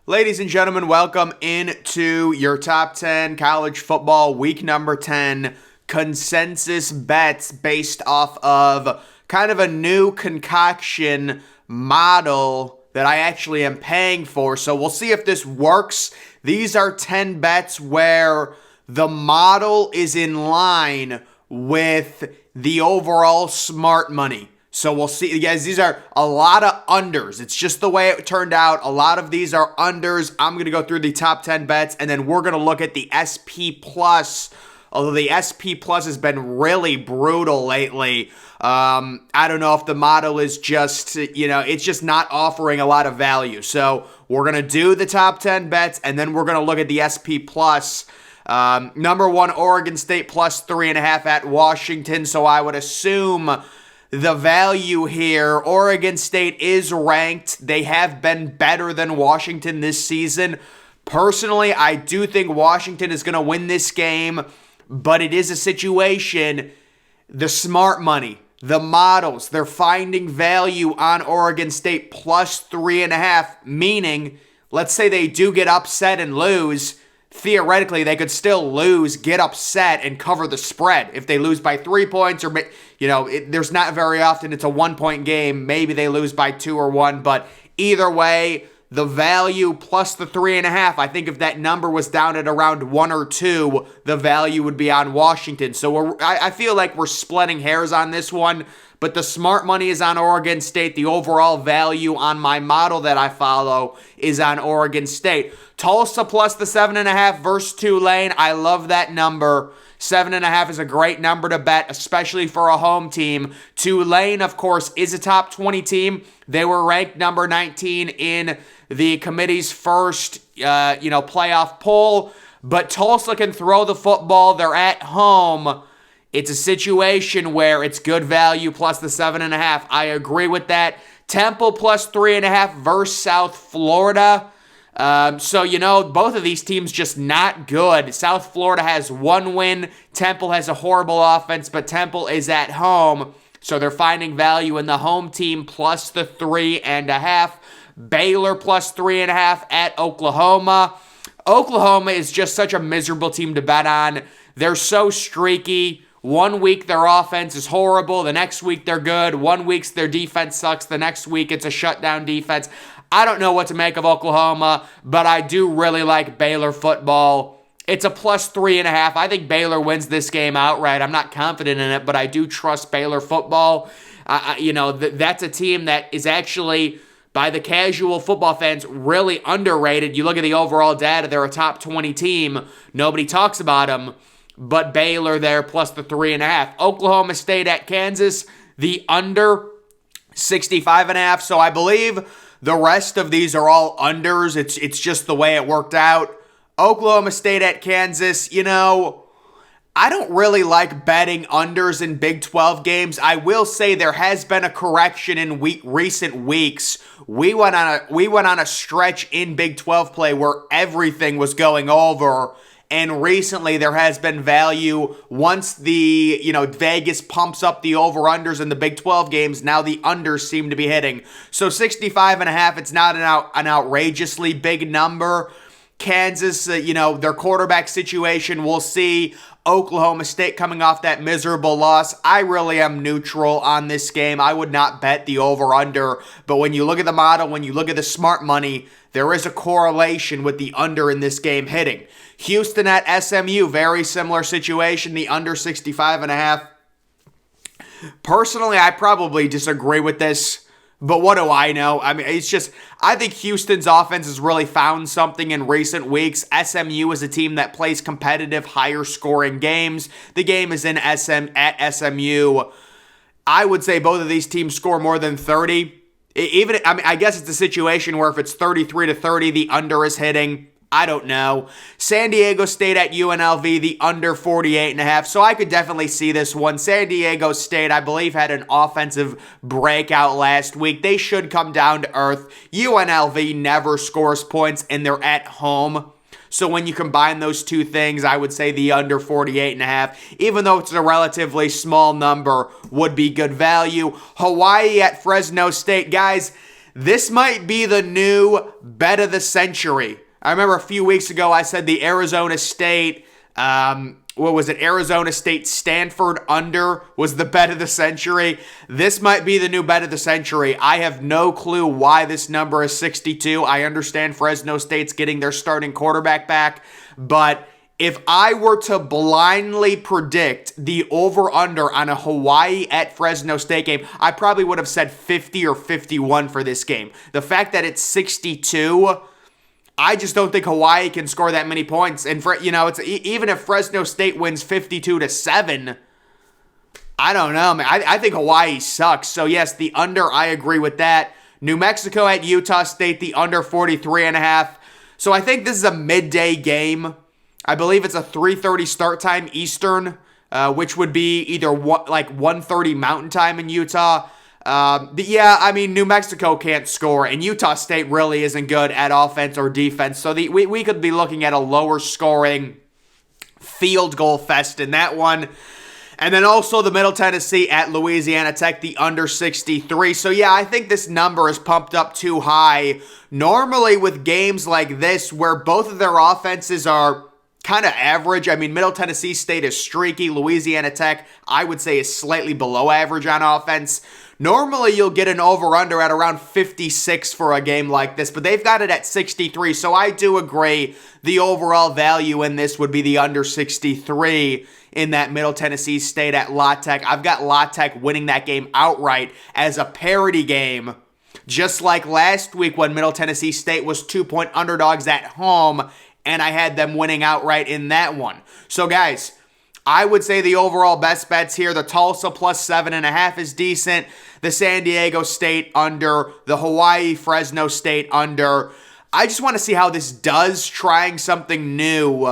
Ladies and gentlemen, welcome into your top 10 college football week number 10 consensus bets based off of kind of a new concoction model that I actually am paying for. So we'll see if this works. These are 10 bets where the model is in line with the overall smart money. So we'll see, guys. These are a lot of unders. It's just the way it turned out. A lot of these are unders. I'm going to go through the top 10 bets, and then we're going to look at the SP Plus. Although the SP Plus has been really brutal lately. I don't know if the model is just, it's just not offering a lot of value. So we're going to do the top 10 bets, and then we're going to look at the SP Plus. Number one, Oregon State plus 3.5 at Washington. So I would assume the value here, Oregon State is ranked. They have been better than Washington this season. Personally, I do think Washington is going to win this game, but it is a situation, the smart money, the models, they're finding value on Oregon State plus 3.5, meaning, let's say they do get upset and lose. Theoretically, they could still lose, get upset, and cover the spread. If they lose by 3 points, or, there's not very often it's a 1-point game. Maybe they lose by 2 or 1, but either way, the value plus the 3.5, I think if that number was down at around 1 or 2, the value would be on Washington. So I feel like we're splitting hairs on this one, but the smart money is on Oregon State. The overall value on my model that I follow is on Oregon State. Tulsa plus the 7.5 versus Tulane. I love that number. 7.5 is a great number to bet, especially for a home team. Tulane, of course, is a top 20 team. They were ranked number 19 in the committee's first, playoff poll. But Tulsa can throw the football. They're at home. It's a situation where it's good value plus the 7.5. I agree with that. Temple plus 3.5 versus South Florida. Both of these teams just not good. South Florida has 1 win. Temple has a horrible offense, but Temple is at home. So they're finding value in the home team plus the 3.5. Baylor plus 3.5 at Oklahoma. Oklahoma is just such a miserable team to bet on. They're so streaky. 1 week their offense is horrible. The next week they're good. 1 week their defense sucks. The next week it's a shutdown defense. I don't know what to make of Oklahoma, but I do really like Baylor football. It's a plus 3.5. I think Baylor wins this game outright. I'm not confident in it, but I do trust Baylor football. That's a team that is actually, by the casual football fans, really underrated. You look at the overall data, they're a top 20 team. Nobody talks about them, but Baylor there plus the 3.5. Oklahoma State at Kansas, the under 65.5. So I believe the rest of these are all unders. It's just the way it worked out. Oklahoma State at Kansas, I don't really like betting unders in Big 12 games. I will say there has been a correction in recent weeks. We went on a stretch in Big 12 play where everything was going over. And recently there has been value once the, Vegas pumps up the over-unders in the Big 12 games. Now the unders seem to be hitting. So 65.5, it's not an outrageously big number. Kansas, their quarterback situation, we'll see. Oklahoma State coming off that miserable loss. I really am neutral on this game. I would not bet the over-under. But when you look at the model, when you look at the smart money, there is a correlation with the under in this game hitting. Houston at SMU, very similar situation, the under 65.5. Personally, I probably disagree with this, but what do I know? I mean, I think Houston's offense has really found something in recent weeks. SMU is a team that plays competitive, higher scoring games. The game is at SMU. I would say both of these teams score more than 30. I guess it's a situation where if it's 33-30, the under is hitting. I don't know. San Diego State at UNLV, the under 48.5. So I could definitely see this one. San Diego State, I believe, had an offensive breakout last week. They should come down to earth. UNLV never scores points, and they're at home. So when you combine those two things, I would say the under 48.5, even though it's a relatively small number, would be good value. Hawaii at Fresno State. Guys, this might be the new bet of the century. I remember a few weeks ago I said the Arizona State, Arizona State Stanford under was the bet of the century. This might be the new bet of the century. I have no clue why this number is 62. I understand Fresno State's getting their starting quarterback back, but if I were to blindly predict the over-under on a Hawaii at Fresno State game, I probably would have said 50 or 51 for this game. The fact that it's 62, I just don't think Hawaii can score that many points. And it's even if Fresno State wins 52-7, I don't know, man. I think Hawaii sucks. So yes, the under, I agree with that. New Mexico at Utah State, the under 43.5. So I think this is a midday game. I believe it's a 3:30 start time Eastern, which would be either 1:30 Mountain Time in Utah. New Mexico can't score, and Utah State really isn't good at offense or defense. So we could be looking at a lower scoring field goal fest in that one. And then also the Middle Tennessee at Louisiana Tech, the under 63. So yeah, I think this number is pumped up too high. Normally with games like this where both of their offenses are kind of average. I mean, Middle Tennessee State is streaky. Louisiana Tech, I would say, is slightly below average on offense. Normally, you'll get an over-under at around 56 for a game like this, but they've got it at 63, so I do agree the overall value in this would be the under 63 in that Middle Tennessee State at La Tech. I've got La Tech winning that game outright as a parity game, just like last week when Middle Tennessee State was 2-point underdogs at home, and I had them winning outright in that one. So guys, I would say the overall best bets here, the Tulsa plus 7.5 is decent. The San Diego State under, the Hawaii Fresno State under. I just want to see how this does, trying something new.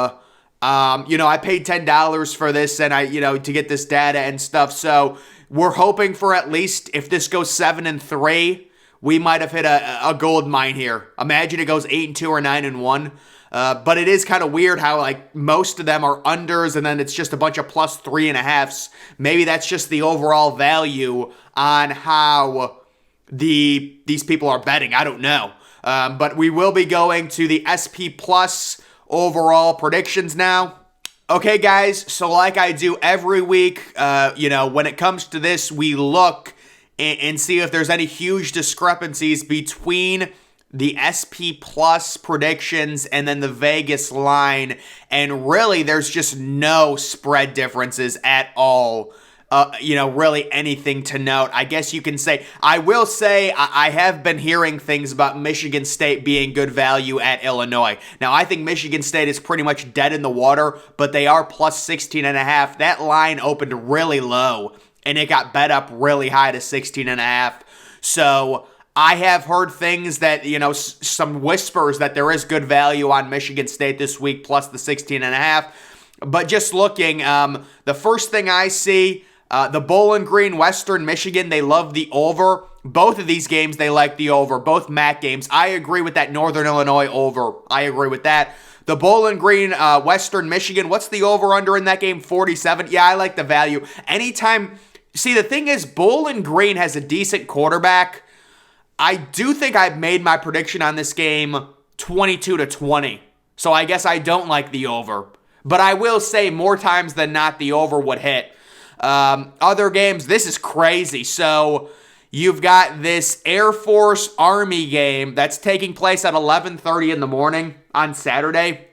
I paid $10 for this and to get this data and stuff. So we're hoping for at least, if this goes 7-3, we might have hit a gold mine here. Imagine it goes 8-2 or 9-1. But it is kind of weird how most of them are unders and then it's just a bunch of plus 3.5s. Maybe that's just the overall value on how these people are betting. I don't know. But we will be going to the SP Plus overall predictions now. Okay, guys, so like I do every week, when it comes to this, we look and see if there's any huge discrepancies between the SP Plus predictions and then the Vegas line, and really there's just no spread differences at all. Really anything to note. I guess you can say, I will say, I have been hearing things about Michigan State being good value at Illinois. Now, I think Michigan State is pretty much dead in the water, but they are plus 16.5. That line opened really low, and it got bet up really high to 16.5. So I have heard things that, some whispers that there is good value on Michigan State this week, plus the 16.5. But just looking, the first thing I see, the Bowling Green, Western Michigan, they love the over. Both of these games, they like the over. Both MAC games. I agree with that Northern Illinois over. I agree with that. The Bowling Green, Western Michigan, what's the over-under in that game? 47. Yeah, I like the value. Anytime. See, the thing is, Bowling Green has a decent quarterback. I do think I've made my prediction on this game 22-20. So I guess I don't like the over. But I will say more times than not the over would hit. Other games, this is crazy. So you've got this Air Force Army game that's taking place at 11:30 in the morning on Saturday.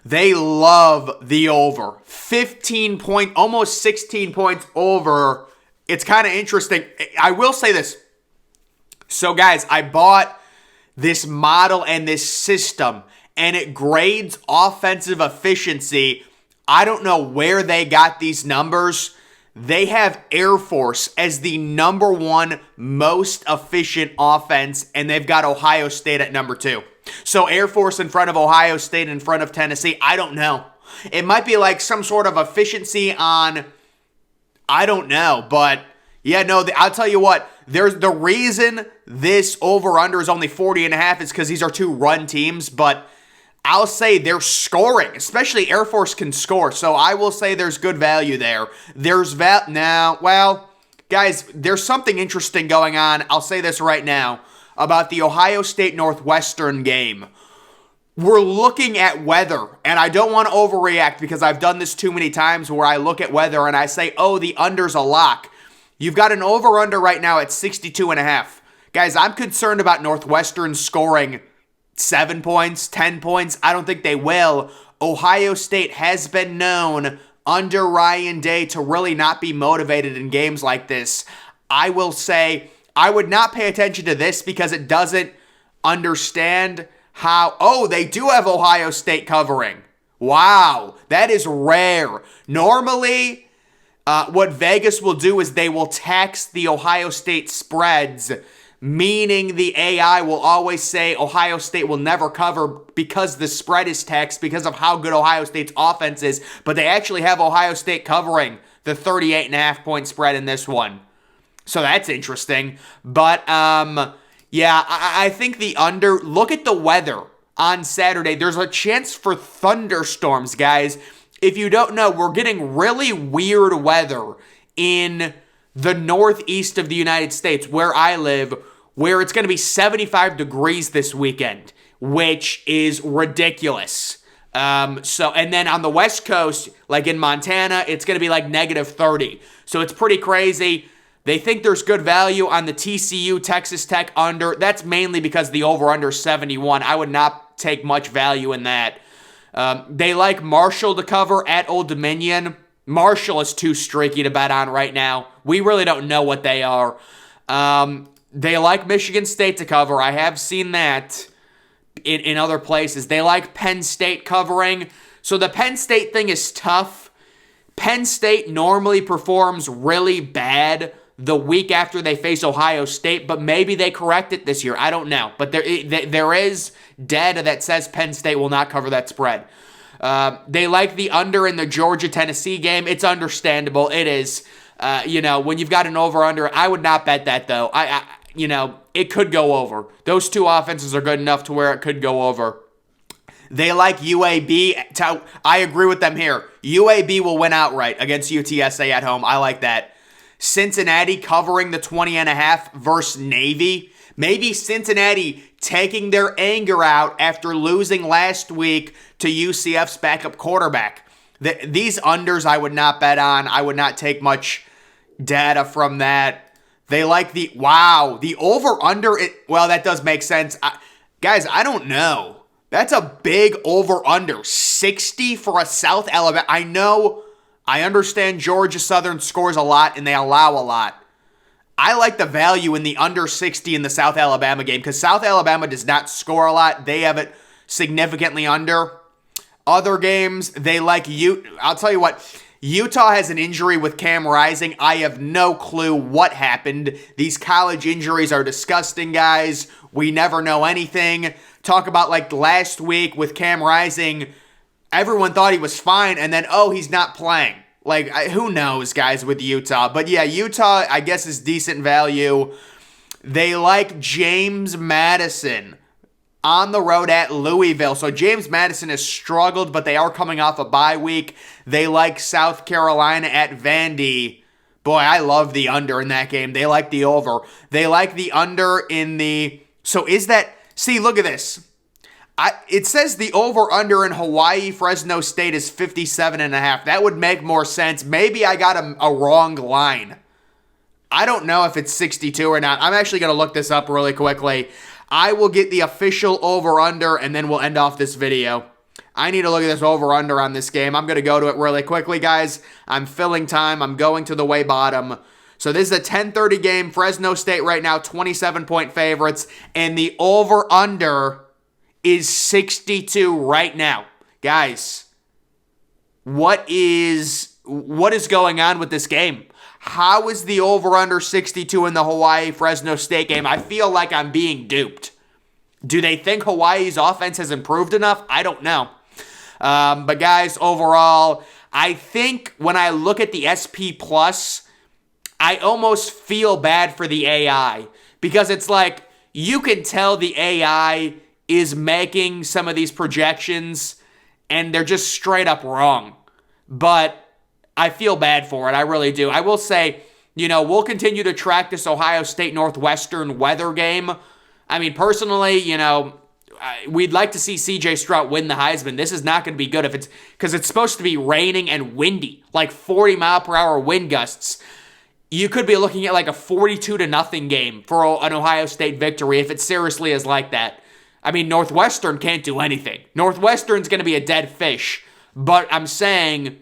They love the over. 15 point, almost 16 points over. It's kind of interesting. I will say this. So guys, I bought this model and this system, and it grades offensive efficiency. I don't know where they got these numbers. They have Air Force as the number one most efficient offense, and they've got Ohio State at number 2. So Air Force in front of Ohio State, in front of Tennessee. I don't know. It might be like some sort of efficiency on, I don't know. But yeah, no, I'll tell you what. There's the reason this over-under is only 40.5 is because these are two run teams. But I'll say they're scoring, especially Air Force can score. So I will say there's good value there. Guys, there's something interesting going on. I'll say this right now about the Ohio State Northwestern game. We're looking at weather, and I don't want to overreact because I've done this too many times where I look at weather and I say, oh, the under's a lock. You've got an over-under right now at 62.5. Guys, I'm concerned about Northwestern scoring 7 points, 10 points. I don't think they will. Ohio State has been known under Ryan Day to really not be motivated in games like this. I will say I would not pay attention to this because it doesn't understand how... Oh, they do have Ohio State covering. Wow, that is rare. Normally, what Vegas will do is they will tax the Ohio State spreads, meaning the AI will always say Ohio State will never cover because the spread is taxed because of how good Ohio State's offense is, but they actually have Ohio State covering the 38.5 point spread in this one. So that's interesting. But, yeah, I think the under, look at the weather on Saturday. There's a chance for thunderstorms, guys. If you don't know, we're getting really weird weather in the northeast of the United States, where I live, where it's going to be 75 degrees this weekend, which is ridiculous. And then on the West Coast, like in Montana, it's going to be like negative 30. So it's pretty crazy. They think there's good value on the TCU Texas Tech under. That's mainly because the over-under is 71. I would not take much value in that. They like Marshall to cover at Old Dominion. Marshall is too streaky to bet on right now. We really don't know what they are. They like Michigan State to cover. I have seen that in other places. They like Penn State covering. So the Penn State thing is tough. Penn State normally performs really bad the week after they face Ohio State, but maybe they correct it this year. I don't know. But there is data that says Penn State will not cover that spread. They like the under in the Georgia-Tennessee game. It's understandable. It is. When you've got an over-under, I would not bet that, though. It could go over. Those two offenses are good enough to where it could go over. They like UAB. I agree with them here. UAB will win outright against UTSA at home. I like that. Cincinnati covering the 20.5 versus Navy. Maybe Cincinnati taking their anger out after losing last week to UCF's backup quarterback. These unders I would not bet on. I would not take much data from that. They like the over-under. Well, that does make sense. Guys, I don't know. That's a big over-under. 60 for a South Alabama. I understand Georgia Southern scores a lot and they allow a lot. I like the value in the under 60 in the South Alabama game because South Alabama does not score a lot. They have it significantly under. Other games, they like I'll tell you what. Utah has an injury with Cam Rising. I have no clue what happened. These college injuries are disgusting, guys. We never know anything. Talk about like last week with Cam Rising. Everyone thought he was fine, and then, he's not playing. Like, who knows, guys, with Utah. But yeah, Utah, I guess, is decent value. They like James Madison on the road at Louisville. So James Madison has struggled, but they are coming off a bye week. They like South Carolina at Vandy. Boy, I love the under in that game. They like the over. They like the under in the... So is that... See, look at this. It says the over-under in Hawaii Fresno State is 57.5. That would make more sense. Maybe I got a wrong line. I don't know if it's 62 or not. I'm actually going to look this up really quickly. I will get the official over-under, and then we'll end off this video. I need to look at this over-under on this game. I'm going to go to it really quickly, guys. I'm filling time. I'm going to the way bottom. So this is a 10:30 game. Fresno State right now, 27-point favorites. And the over-under is 62 right now. Guys, what is going on with this game? How is the over-under 62 in the Hawaii-Fresno State game? I feel like I'm being duped. Do they think Hawaii's offense has improved enough? I don't know. But guys, overall, I think when I look at the SP+, I almost feel bad for the AI. Because it's like, you can tell the AI is making some of these projections, and they're just straight up wrong. But I feel bad for it. I really do. I will say, we'll continue to track this Ohio State Northwestern weather game. I mean, personally, we'd like to see CJ Stroud win the Heisman. This is not going to be good because it's supposed to be raining and windy, like 40 mile per hour wind gusts. You could be looking at like a 42-0 game for an Ohio State victory if it seriously is like that. I mean, Northwestern can't do anything. Northwestern's going to be a dead fish. But I'm saying,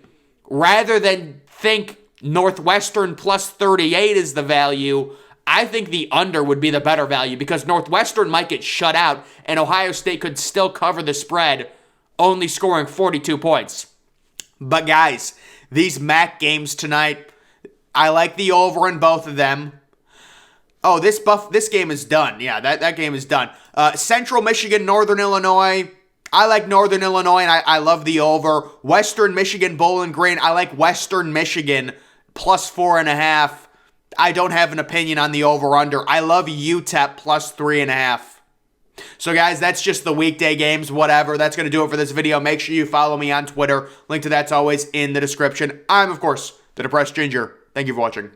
rather than think Northwestern plus 38 is the value, I think the under would be the better value because Northwestern might get shut out and Ohio State could still cover the spread, only scoring 42 points. But guys, these MAC games tonight, I like the over in both of them. Oh, this game is done. Yeah, that game is done. Central Michigan, Northern Illinois. I like Northern Illinois, and I love the over. Western Michigan, Bowling Green. I like Western Michigan plus 4.5. I don't have an opinion on the over-under. I love UTEP plus 3.5. So guys, that's just the weekday games, whatever. That's going to do it for this video. Make sure you follow me on Twitter. Link to that's always in the description. I'm, of course, the Depressed Ginger. Thank you for watching.